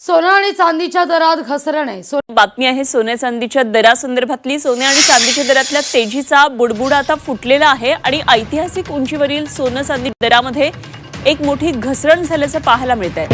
सोनं आणि चांदीच्या दरात घसरण आहे। बातमी आहे सोने चांदीच्या दरासंदर्भातली। सोने आणि चांदीच्या दरातल्या तेजीचा बुडबुड आता फुटलेला आहे आणि ऐतिहासिक उंचीवरील सोनं चांदी दरामध्ये एक मोठी घसरण झाल्याचं पाहायला मिळतंय।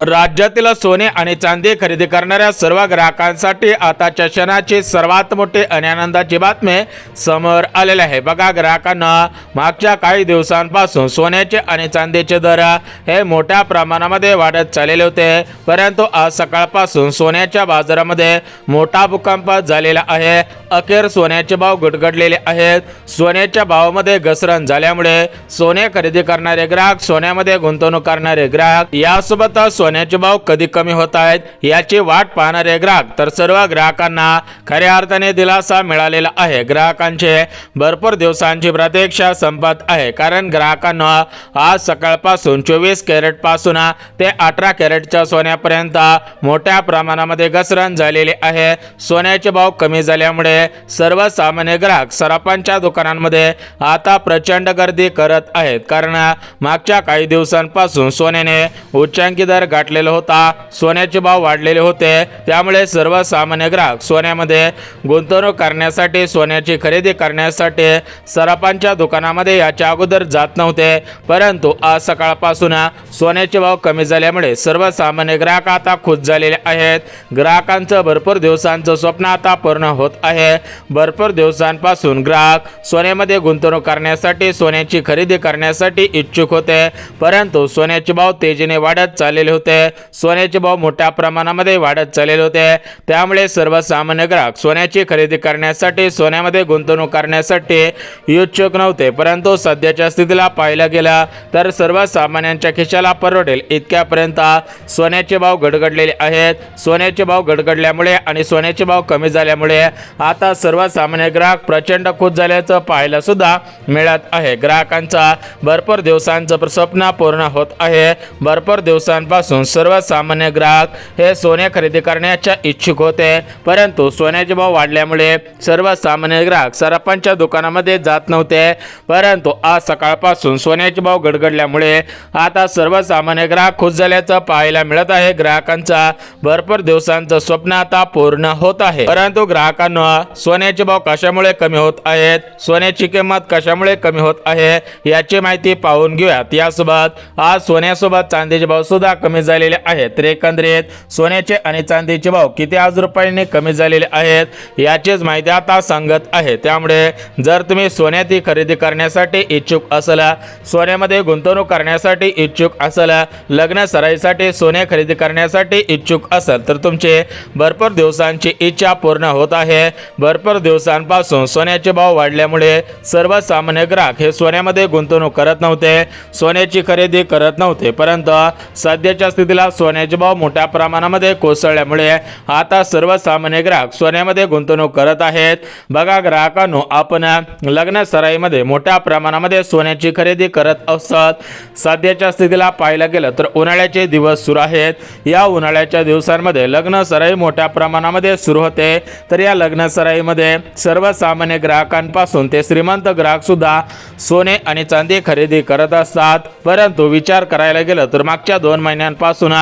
राज्यातील सोने आणि चांदी खरेदी करणाऱ्या सर्व ग्राहकांसाठी आताच्या क्षणाची सर्वात मोठी आणि आनंदाची बातमी समोर आलेली आहे। बघा, ग्राहकांना मागच्या काही दिवसांपासून सोन्याचे आणि चांदीचे दर हे मोठ्या प्रमाणामध्ये वाढत चाललेले होते, परंतु आज सकाळपासून सोन्याच्या बाजारामध्ये मोठा भूकंप झालेला आहे। अखेर सोन्याचे भाव घटघटलेले आहेत। सोन्याच्या भावामध्ये घसरण झाल्यामुळे सोने खरेदी करणारे ग्राहक, सोन्यामध्ये गुंतवणूक करणारे ग्राहक, यासोबत सोन्याचे भाव कधी कमी होत आहेत याची वाट पाहणारे ग्राहक, तर सर्व ग्राहकांना खऱ्या अर्थाने दिलासा मिळालेला आहे। ग्राहकांचे भरपूर दिवसांची प्रतीक्षा संपत आहे, कारण ग्राहकांना आज सकाळपासून 24 कॅरेट पासून ते 18 कॅरेटच्या सोन्यापर्यंत मोठ्या प्रमाणामध्ये घसरण झालेली आहे। सोन्याचे भाव कमी झाल्यामुळे सर्वसामान्य ग्राहक सराफांच्या दुकानांमध्ये आता प्रचंड गर्दी करत आहेत, कारण मागच्या काही दिवसांपासून सोन्याने उच्चांकी दर गाठलेला होता। सोन्याचे भाव वाढलेले होते, त्यामुळे सर्वसामान्य ग्राहक सोन्यामध्ये गुंतवणूक करण्यासाठी, सोन्याची खरेदी करण्यासाठी सराफांच्या दुकानामध्ये याच्या अगोदर जात नव्हते, परंतु आज सकाळपासून सोन्याचे भाव कमी झाल्यामुळे सर्वसामान्य ग्राहक आता खुश झालेले आहेत। ग्राहकांचं भरपूर दिवसांचं स्वप्न आता पूर्ण होत आहे। भरपूर दिवसांपासून ग्राहक सोन्यामध्ये गुंतवणूक करण्यासाठी, सोन्याची खरेदी करण्यासाठी इच्छुक होते, परंतु सोन्याचे भाव तेजीने वाढत चाललेले होते। सोन्याचे भाव मोठ्या प्रमाणामध्ये वाढत चाललेले होते, त्यामुळे सर्वसामान्य ग्राहक सोन्याची खरेदी करण्यासाठी, सोन्यामध्ये गुंतवणूक करण्यासाठी इच्छुक नव्हते, परंतु सध्याच्या स्थितीला पाहायला गेला तर सर्वसामान्यांच्या खिशाला परवडेल इतक्यापर्यंत सोन्याचे भाव घटघटलेले आहेत। सोन्याचे भाव घटघटल्यामुळे आणि सोन्याचे भाव कमी झाल्यामुळे आता सर्वसामान्य ग्राहक प्रचंड खुश झाल्याचं पाहायला सुद्धा मिळत आहे। ग्राहकांचा भरपूर दिवसांचं स्वप्न पूर्ण होत आहे। भरपूर दिवसांपासून सर्वसामान्य ग्राहक हे सोने खरेदी करण्याच्या इच्छुक होते, परंतु सोन्याचे भाव वाढल्यामुळे सर्वसामान्य ग्राहक सराफांच्या दुकानामध्ये जात नव्हते, परंतु आज सकाळपासून सोन्याचे भाव घटघटल्यामुळे आता सर्वसामान्य ग्राहक खुश झाल्याचं पाहायला मिळत आहे। ग्राहकांचा भरपूर दिवसांचं स्वप्न आता पूर्ण होत आहे, परंतु ग्राहकांना सोन्याचे भाव कशामुळे कमी होत आहेत, सोन्याची किंमत कशामुळे कमी होत आहे याची माहिती पाहून घेऊयात। यासोबत आज सोन्यासोबत चांदीचे भाव सुद्धा कमी झालेले आहेत। तर एकंदरीत सोन्याचे आणि चांदीचे भाव किती आज रुपयांनी कमी झालेले आहेत याचीच माहिती आता सांगत आहे। त्यामुळे जर तुम्ही सोन्याची खरेदी करण्यासाठी इच्छुक असाल, सोन्यामध्ये गुंतवणूक करण्यासाठी इच्छुक असाल, लग्न सराईसाठी सोने खरेदी करण्यासाठी इच्छुक असाल, तर तुमचे भरपूर दिवसांची इच्छा पूर्ण होत आहे। भरपूर दिवसांपासून सोन्याचे भाव वाढल्यामुळे सर्वसामान्य ग्राहक हे सोन्यामध्ये गुंतवणूक करत नव्हते, सोन्याची खरेदी करत नव्हते, परंतु सध्याच्या स्थितीला सोन्याचे भाव मोठ्या प्रमाणामध्ये कोसळल्यामुळे आता सर्वसामान्य ग्राहक सोन्यामध्ये गुंतवणूक करत आहेत। बघा ग्राहकांनो, आपण लग्न सराईमध्ये मोठ्या प्रमाणामध्ये सोन्याची खरेदी करत असतात। सध्याच्या स्थितीला पाहायला गेलं तर उन्हाळ्याचे दिवस सुरू आहेत। या उन्हाळ्याच्या दिवसांमध्ये लग्न सराई मोठ्या प्रमाणामध्ये सुरू होते, तर या लग्न सराईमध्ये सर्वसामान्य ग्राहकांपासून ते श्रीमंत ग्राहक सुद्धा सोने आणि चांदी खरेदी करत असतात, परंतु विचार करायला गेलं तर मागच्या 2 महिन्यांपासून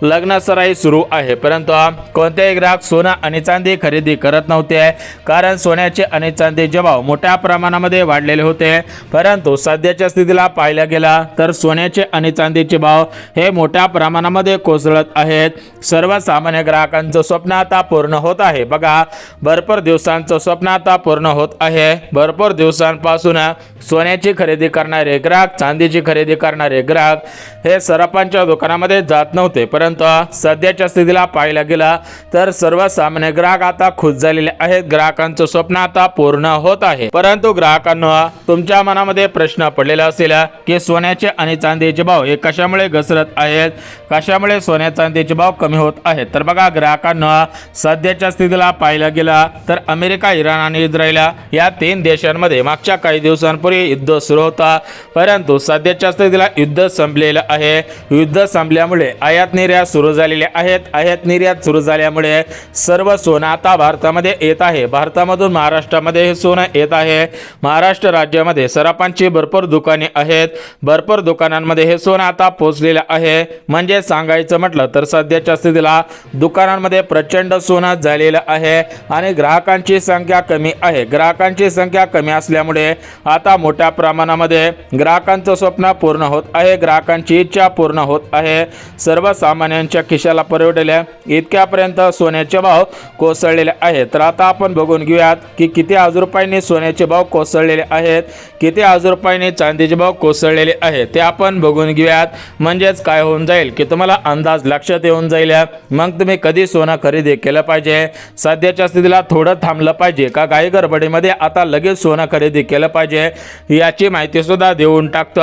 लग्न सराई सुरू आहे, परंतु कोणतेही ग्राहक सोनं आणि चांदी खरेदी करत नव्हते, कारण सोन्याचे आणि चांदीचे भाव मोठ्या प्रमाणामध्ये वाढलेले होते। परंतु सध्याच्या स्थितीला पाहायला गेला तर सोन्याचे आणि चांदीचे भाव हे मोठ्या प्रमाणामध्ये कोसळत आहेत। सर्वसामान्य ग्राहकांचं स्वप्न आता पूर्ण होत आहे। बघा, भरपूर दिवसांचं स्वप्न आता पूर्ण होत आहे। भरपूर दिवसांपासून सोन्याची खरेदी करणारे ग्राहक, चांदीची खरेदी करणारे ग्राहक हे सराफांच्या दुकानामध्ये जात नव्हते, परंतु सध्याच्या स्थितीला पाहायला गेला तर सर्वसामान्य ग्राहक आता खुश झालेले आहेत। ग्राहकांचं स्वप्न आता पूर्ण होत आहे। परंतु ग्राहकांना तुमच्या मनामध्ये प्रश्न पडलेला असेल की सोन्याचे आणि चांदीचे भाव हे कशामुळे घसरत आहेत, कशामुळे सोन्या चांदीचे भाव कमी होत आहेत। तर बघा ग्राहकांना सध्याच्या स्थितीला पाहायला गेला तर अमेरिका, इराण आणि इस्रायल या 3 देशांमध्ये मागच्या काही दिवसांपूर्वी वर्षापूर्वी युद्ध सुरू होता, परंतु सध्याच्या स्थितीला युद्ध संपलेलं आहे. युद्ध संपल्यामुळे आयात निर्यात सुरू झालेले आहेत. आयात निर्यात सुरू झाल्यामुळे सर्व सोनं आता भारतामध्ये येत आहे. भारतामधून महाराष्ट्रामध्ये हे सोनं येत आहे. महाराष्ट्र राज्यामध्ये सराफांची भरपूर दुकाने आहेत. भरपूर दुकानांमध्ये हे सोनं आता पोहोचलेलं आहे. म्हणजे सांगायचं म्हटलं तर सध्याच्या स्थितीला दुकानांमध्ये प्रचंड सोनं झालेलं आहे आणि ग्राहकांची संख्या कमी आहे. ग्राहकांची संख्या कमी असल्यामुळे आता मोठ्या प्रमाणामध्ये ग्राहकांचं स्वप्न पूर्ण होत आहे. ग्राहकांची इच्छा पूर्ण होत आहे. सर्वसामान्यांच्या खिशाला परवडलेल्या इतक्यापर्यंत सोन्याचे भाव कोसळलेले आहेत. तर आता आपण बघून घेऊयात की किती हजार रुपयांनी सोन्याचे भाव कोसळलेले आहेत, किती हजार रुपयांनी चांदीचे भाव कोसळलेले आहेत ते आपण बघून घेऊयात. म्हणजेच काय होऊन जाईल की तुम्हाला अंदाज लक्षात येऊन जाईल. मग तुम्ही कधी सोनं खरेदी केलं पाहिजे, सध्याच्या स्थितीला थोडं थांबलं पाहिजे का घाई गडबडीमध्ये आता लगेच सोनं खरेदी केलं पाहिजे, याची माहिती सुद्धा देऊन टाकतो.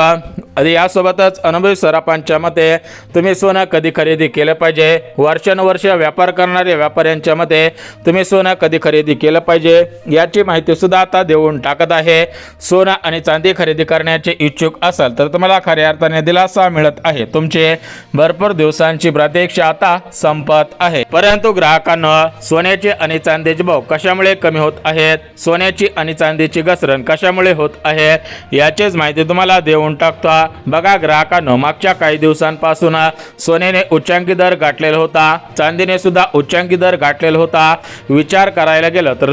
यासोबतच अनुभवी सराफांच्या मते तुम्ही सोनं कधी खरेदी केलं पाहिजे, वर्षानुवर्ष व्यापार करणारे व्यापाऱ्यांच्या मते तुम्ही सोनं कधी खरेदी केलं पाहिजे याची माहिती सुद्धा आता देऊन टाकत आहे. सोनं आणि चांदी खरेदी करण्याचे इच्छुक असाल तर तुम्हाला खऱ्या अर्थाने दिलासा मिळत आहे. तुमचे भरपूर दिवसांची प्रतीक्षा आता संपत आहे. परंतु ग्राहकांना सोन्याचे आणि चांदीचे भाव कशामुळे कमी होत आहेत, सोन्याची आणि चांदीची घसरण कशामुळे होत आहे याचीच माहिती तुम्हाला देऊन टाकतो. बघा ग्राहकांनो, मागच्या काही दिवसांपासून सोन्याने उच्चांकी दर गाठलेला होता, चांदीने सुद्धा उच्चांकी दर गाठलेला होता. विचार करायला गेलं तर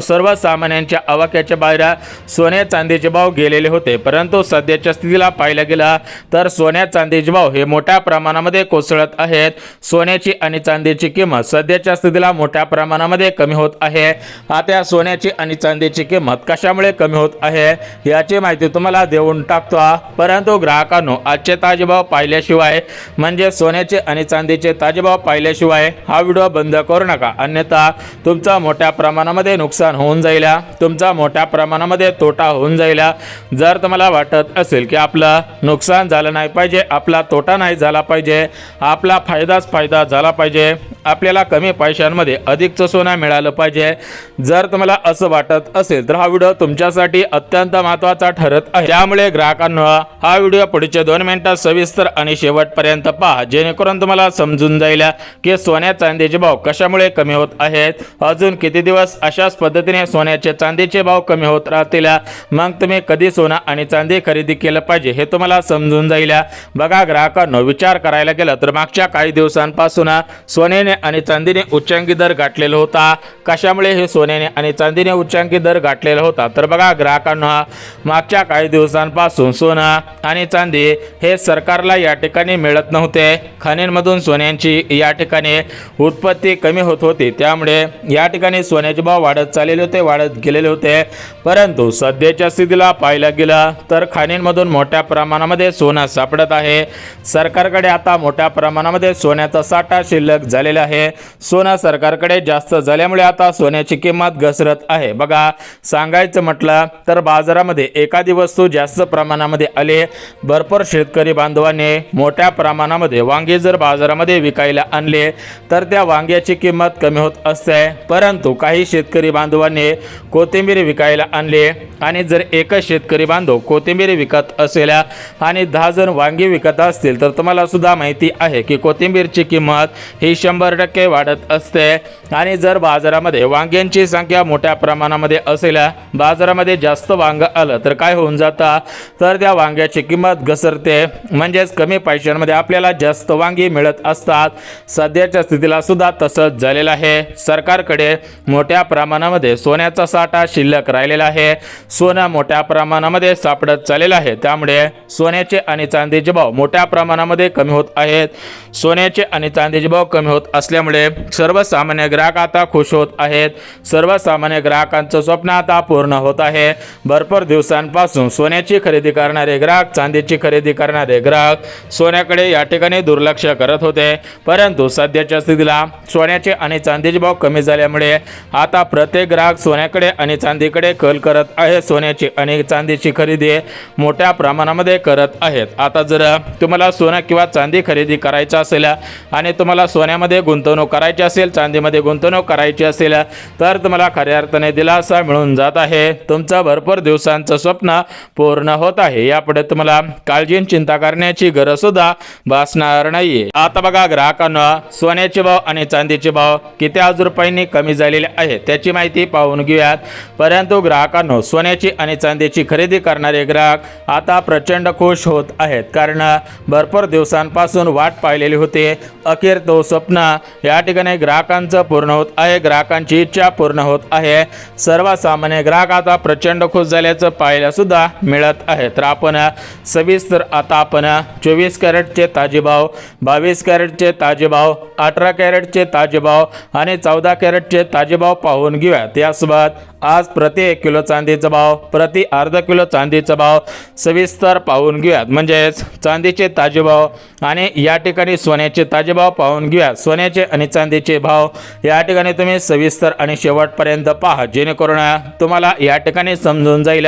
सर्वसामान्यांच्या आवाक्याच्या बाहेर सोन्या चांदीचे भाव गेलेले होते. परंतु सध्याच्या स्थितीला पाहायला गेलं तर सोन्या चांदीचे भाव हे मोठ्या प्रमाणामध्ये कोसळत आहेत. सोन्याची आणि चांदीची किंमत सध्याच्या स्थितीला मोठ्या प्रमाणामध्ये कमी होत आहे. आता सोन्याची आणि चांदीची किंमत कशामुळे कमी होत आहे याची माहिती तुम्हाला देऊन टाकतो. परंतु ग्राहकांनो, आजचे ताजे भाव पाहिल्याशिवाय म्हणजे सोन्याचे आणि चांदीचे ताजे भाव पाहिल्याशिवाय हा व्हिडिओ बंद करू नका, अन्यथा तुमचा मोठ्या प्रमाणामध्ये नुकसान होऊन जाईल, तुमचा मोठ्या प्रमाणामध्ये तोटा होऊन जाईल. जर तुम्हाला वाटत असेल की आपलं नुकसान झालं नाही पाहिजे, आपला तोटा नाही झाला पाहिजे, आपला फायदाच फायदा झाला पाहिजे, आपल्याला कमी पैशांमध्ये अधिकचं सोनं मिळालं पाहिजे, जर तुम्हाला असं वाटत असेल तर हा व्हिडिओ तुमच्यासाठी अत्यंत महत्त्वाचा ठरत आहे. त्यामुळे ग्राहकांनो, हा व्हिडिओ पुढचे 2 मिनिटात सविस्तर आणि शेवटपर्यंत पहा, जेणेकरून तुम्हाला समजून जाईल की सोन्या चांदीचे भाव कशामुळे कमी होत आहेत. अजून किती दिवस अशाच पद्धतीने सोन्याचे चांदीचे भाव कमी होत राहतील, मग तुम्ही कधी सोनं आणि चांदी खरेदी केलं पाहिजे हे तुम्हाला समजून जाईल. बघा ग्राहकांनो, विचार करायला गेलं तर मागच्या काही दिवसांपासून सोन्याने आणि चांदीने उच्चांकी दर गाठलेला होता. कशामुळे हे सोन्याने आणि चांदीने उच्चांकी दर गाठलेला होता तर बघा ग्राहकांनो, मागच्या काही दिवसांपासून सोनं आणि चांदी हे सरकारला या ठिकाणी मिळत नव्हते. खाणींमधून सोन्यांची या ठिकाणी उत्पत्ती कमी होत होती, त्यामुळे या ठिकाणी सोन्याचे भाव वाढत चाललेले होते, वाढत गेलेले होते. परंतु सध्याच्या स्थितीला पाहायला गेलं तर खाणींमधून मोठ्या प्रमाणामध्ये सोनं सापडत आहे. सरकारकडे आता मोठ्या प्रमाणामध्ये सोन्याचा साठा शिल्लक झालेला आहे. सोनं सरकारकडे जास्त झाल्यामुळे आता सोन्याची किंमत घसरत आहे. बघा सांगायचं म्हटलं तर बाजारामध्ये एखादी वस्तू जास्त प्रमाणामध्ये आली, भरपूर शेतकरी बांधवांनी मोठ्या प्रमाणामध्ये वांगे जर बाजारामध्ये विकायला आणले तर त्या वांग्याची किंमत कमी होत असते. परंतु काही शेतकरी बांधवांनी कोथिंबीर विकायला आणले आणि जर एकच शेतकरी बांधव कोथिंबीर विकत असेल आणि 10 जण वांगी विकत असतील तर तुम्हाला सुद्धा माहिती आहे की कोथिंबीरची किंमत ही 100% वाढत असते. आणि जर बाजारामध्ये वांग्यांची संख्या मोठ्या प्रमाणामध्ये असेल, बाजारामध्ये जास्त वांग आलं तर काय होऊन जातं तर त्या वांग्याची किंमत घसरते. म्हणजेच कमी पैशांमध्ये आपल्याला जास्त वांगी मिळत असतात. सध्याच्या स्थितीला सुद्धा तसंच झालेलं आहे. सरकारकडे मोठ्या प्रमाणामध्ये सोन्याचा साठा शिल्लक राहिलेला आहे. सोनं मोठ्या प्रमाणामध्ये सापडत चाललेलं आहे. त्यामुळे सोन्याचे आणि चांदीचे भाव मोठ्या प्रमाणामध्ये कमी होत आहेत. सोन्याचे आणि चांदीचे भाव कमी होत असल्यामुळे सर्वसामान्य ग्राहक आता खुश होत आहेत. सर्वसामान्य ग्राहकांचं स्वप्न आता पूर्ण होत आहे. भरपूर दिवसांपासून सोन्याची खरेदी करणारे ग्राहक, चांदीची खरेदी करणारे ग्राहक सोन्याकडे या ठिकाणी दुर्लक्ष करत होते. परंतु सध्याच्या स्थितीला सोन्याचे आणि चांदीचे भाव कमी झाल्यामुळे आता प्रत्येक ग्राहक सोन्याकडे आणि चांदीकडे कल करत आहे. सोन्याची आणि चांदीची खरेदी मोठ्या प्रमाणामध्ये करत आहेत. आता जर तुम्हाला सोनं किंवा चांदी खरेदी करायचं असेल आणि तुम्हाला सोन्यामध्ये गुंतवणूक करायची असेल, चांदीमध्ये गुंतवणूक करायची असेल तर तुम्हाला खऱ्या अर्थाने दिलासा मिळून जात आहे. तुमचं भरपूर दिवसांचं स्वप्न पूर्ण होत आहे. यापुढे तुम्हाला काळजी आणि चिंता करण्याची गरज सुद्धा भासणार नाहीये. आता बघा ग्राहकांना सोन्याचे भाव आणि चांदीचे भाव किती हजार रुपयांनी कमी झालेले आहेत त्याची माहिती पाहून घेऊयात. परंतु ग्राहकांनो, सोन्याची आणि चांदीची खरेदी करणारे ग्राहक आता प्रचंड खुश होत आहेत, कारण भरपूर दिवसांपासून वाट पाहिलेली होती. अखेर तो स्वप्न या ठिकाणी ग्राहकांचं पूर्ण होत आहे. ग्राहकांची इच्छा पूर्ण होत आहे. सर्वसामान्य ग्राहक आता प्रचंड खुश झाल्याचं पाहायला सुद्धा मिळत आहे. तर आपण सविस्तर आता आपण 24 कॅरेटचे ताजे भाव, 22 कॅरेटचे ताजे भाव, 18 कॅरेटचे ताजे भाव आणि 14 कॅरेटचे ताजे भाव पाहून घेऊयात. यासोबत आज प्रति 1 किलो चांदीचा भाव, प्रति अर्धा किलो चांदीचा भाव सविस्तर पाहून घेऊयात. म्हणजेच चांदीचे ताजे भाव आणि या ठिकाणी सोन्याचे ताजे भाव पाहून घेऊयात. सोन्याचे आणि चांदीचे भाव या ठिकाणी तुम्ही सविस्तर आणि शेवटपर्यंत पहा, जेणेकरून तुम्हाला या ठिकाणी समजून जाईल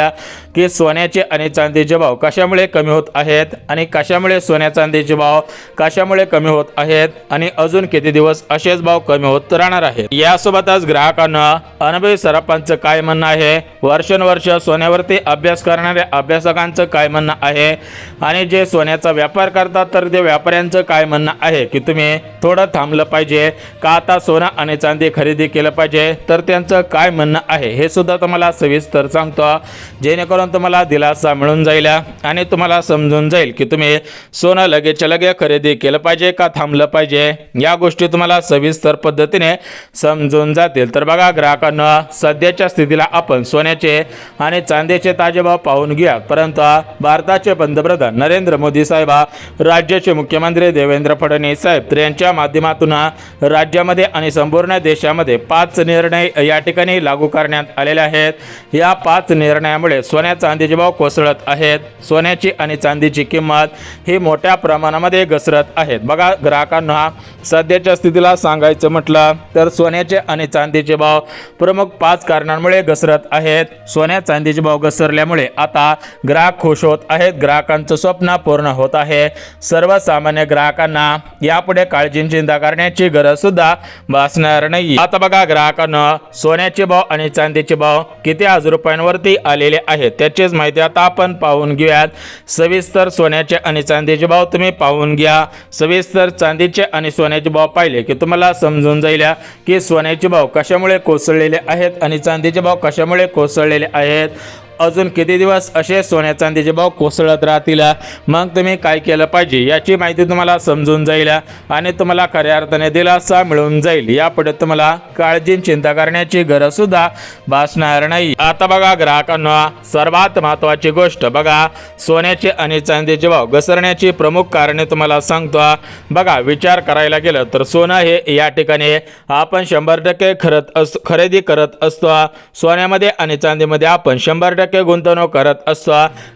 की सोन्याचे आणि चांदीचे भाव कशामुळे कमी होत आहेत आणि कशामुळे सोन्या चांदीचे भाव कशामुळे कमी होत आहेत आणि अजून किती दिवस असेच भाव कमी होत राहणार आहेत. यासोबतच ग्राहकांना अनुभवी सरपंच काय म्हणणं आहे, वर्षानुवर्ष सोन्यावरती अभ्यास करणाऱ्या अभ्यासकांचं काय म्हणणं आहे आणि जे सोन्याचा व्यापार करतात तर ते व्यापाऱ्यांचं काय म्हणणं आहे की तुम्ही थोडं थांबलं पाहिजे का आता सोनं आणि चांदी खरेदी केलं पाहिजे, तर त्यांचं काय म्हणणं आहे हे सुद्धा तुम्हाला सविस्तर सांगतो, जेणेकरून तुम्हाला दिलासा मिळून जाईल आणि तुम्हाला समजून जाईल की तुम्ही सोनं लगेच लगे खरेदी केलं पाहिजे का थांबलं पाहिजे. या गोष्टी तुम्हाला सविस्तर पद्धतीने समजून जातील. तर बघा ग्राहकांना, सध्याच्या स्थितीला आपण सोन्याचे आणि चांदीचे ताजे भाव पाहून घेऊया. परंतु भारताचे पंतप्रधान नरेंद्र मोदी साहेब, राज्याचे मुख्यमंत्री देवेंद्र फडणवीस साहेब यांच्या माध्यमातून राज्यामध्ये आणि संपूर्ण देशामध्ये 5 निर्णय या ठिकाणी लागू करण्यात आलेले आहेत. या 5 निर्णयामुळे सोन्या चांदीचे भाव कोसळत आहेत. सोन्याची आणि चांदीची किंमत ही मोठ्या प्रमाणामध्ये घसरत आहेत. बघा ग्राहकांना, सध्याच्या स्थितीला सांगायचं म्हटलं तर सोन्याचे आणि चांदीचे भाव प्रमुख 5 कारणांमुळे घसरत आहेत. सोन्या चांदीचे भाव घसरल्यामुळे आता ग्राहक खुश होत आहेत. ग्राहकांचं स्वप्न पूर्ण होत आहे. सर्वसामान्य ग्राहकांना यापुढे काळजी चिंता करण्याची गरज सुद्धा भासणार नाही. आता बघा ग्राहकांना, सोन्याचे भाव आणि चांदीचे भाव किती हजार रुपयांवरती आलेले आहेत त्याचीच माहिती आता आपण पाहून घेऊयात. सविस्तर सोन्याचे आणि चांदीचे भाव तुम्ही पाहून घ्या. सविस्तर चांदीचे आणि सोन्याचे भाव पाहिले की तुम्हाला समजून जाईल की सोन्याचे भाव कशामुळे कोसळलेले आहेत आणि चांदीचे भाव कशामुळे कोसळलेले आहेत. अजून किती दिवस असे सोन्या चांदीचे भाव कोसळत राहतील, मग तुम्ही काय केलं पाहिजे याची माहिती तुम्हाला समजून जाईल आणि तुम्हाला खऱ्या अर्थाने दिलासा मिळून जाईल. यापुढे तुम्हाला काळजी चिंता करण्याची गरज सुद्धा भासणार नाही. आता बघा ग्राहकांना, सर्वात महत्त्वाची गोष्ट बघा, सोन्याचे आणि चांदीचे भाव घसरण्याची प्रमुख कारणे तुम्हाला सांगतो. बघा, विचार करायला गेलं तर सोनं हे या ठिकाणी आपण 100% खरेदी करत असतो. सोन्यामध्ये आणि चांदीमध्ये आपण 100% गुंतवणूक करत असतो,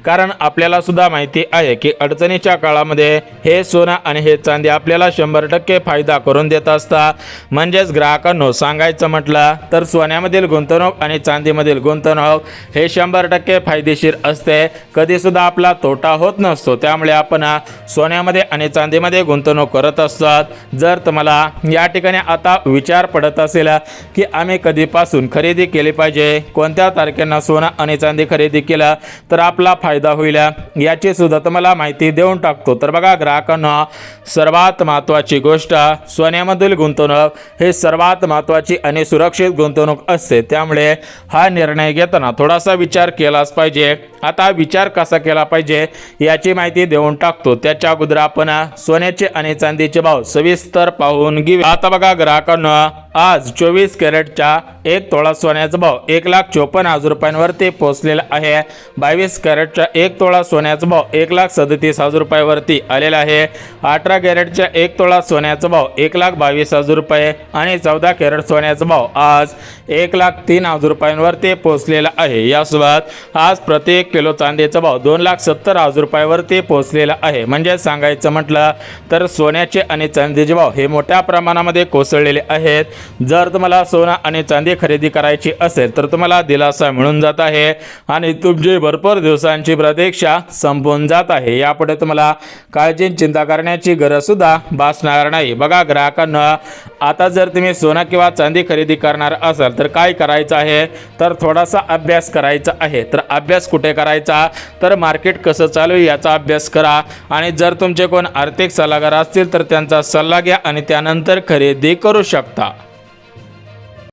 कारण आपल्याला सुद्धा माहिती आहे की अडचणीच्या काळामध्ये हे सोनं आणि हे चांदी आपल्याला 100% फायदा करून देत असतात. म्हणजेच ग्राहकांनो, सांगायचं म्हटलं तर सोन्यामधील गुंतवणूक आणि चांदीमधील गुंतवणूक हे 100% फायदेशीर असते. कधी सुद्धा आपला तोटा होत नसतो. त्यामुळे आपण सोन्यामध्ये आणि चांदीमध्ये गुंतवणूक करत असतात. जर तुम्हाला या ठिकाणी आता विचार पडत असेल की आम्ही कधीपासून खरेदी केली पाहिजे, कोणत्या तारखेला सोनं आणि चांदी खरेदी केला तर आपला फायदा होईल, याची सुद्धा तुम्हाला माहिती देऊन टाकतो. तर बघा ग्राहकांना, सर्वात महत्त्वाची गोष्ट, सोन्यामधील गुंतवणूक हे सर्वात महत्त्वाची आणि सुरक्षित गुंतवणूक असते. त्यामुळे हा निर्णय घेताना थोडासा विचार केलाच पाहिजे. आता विचार कसा केला पाहिजे याची माहिती देऊन टाकतो. त्याच्या अगोदर आपण सोन्याचे आणि चांदीचे भाव सविस्तर पाहून घेऊ. आता बघा ग्राहकांना, आज 24 कॅरेटच्या 1 तोळा सोन्याचा भाव 1,54,000 रुपयांवरती पोहोचलेला आहे. 22 कॅरेटच्या 1 तोळा सोन्याचा भाव 1,37,000 रुपयावरती आलेला आहे. 18 कॅरेटच्या 1 तोळा सोन्याचा भाव 1,22,000 रुपये आणि 14 कॅरेट सोन्याचा भाव आज 1,03,000 रुपयांवरती पोहोचलेला आहे. यासोबत आज प्रति 1 किलो चांदीचा भाव 2,70,000 रुपयावरती पोहोचलेला आहे. म्हणजे सांगायचं म्हटलं तर सोन्याचे आणि चांदीचे भाव हे मोठ्या प्रमाणामध्ये कोसळलेले आहेत. जर तुम्हाला सोनं आणि चांदी खरेदी करायची असेल तर तुम्हाला दिलासा मिळून जात आहे आणि तुमची भरपूर दिवसांची प्रतीक्षा संपून जात आहे. यापुढे तुम्हाला काळजी चिंता करण्याची गरज सुद्धा भासणार नाही. बघा ग्राहकांना, आता जर तुम्ही सोनं किंवा चांदी खरेदी करणार असाल तर काय करायचं आहे, तर थोडासा अभ्यास करायचा आहे. तर अभ्यास कुठे करायचा, तर मार्केट कसं चालू आहे याचा अभ्यास करा. आणि जर तुमचे कोण आर्थिक सल्लागार असतील तर त्यांचा सल्ला घ्या आणि त्यानंतर खरेदी करू शकता.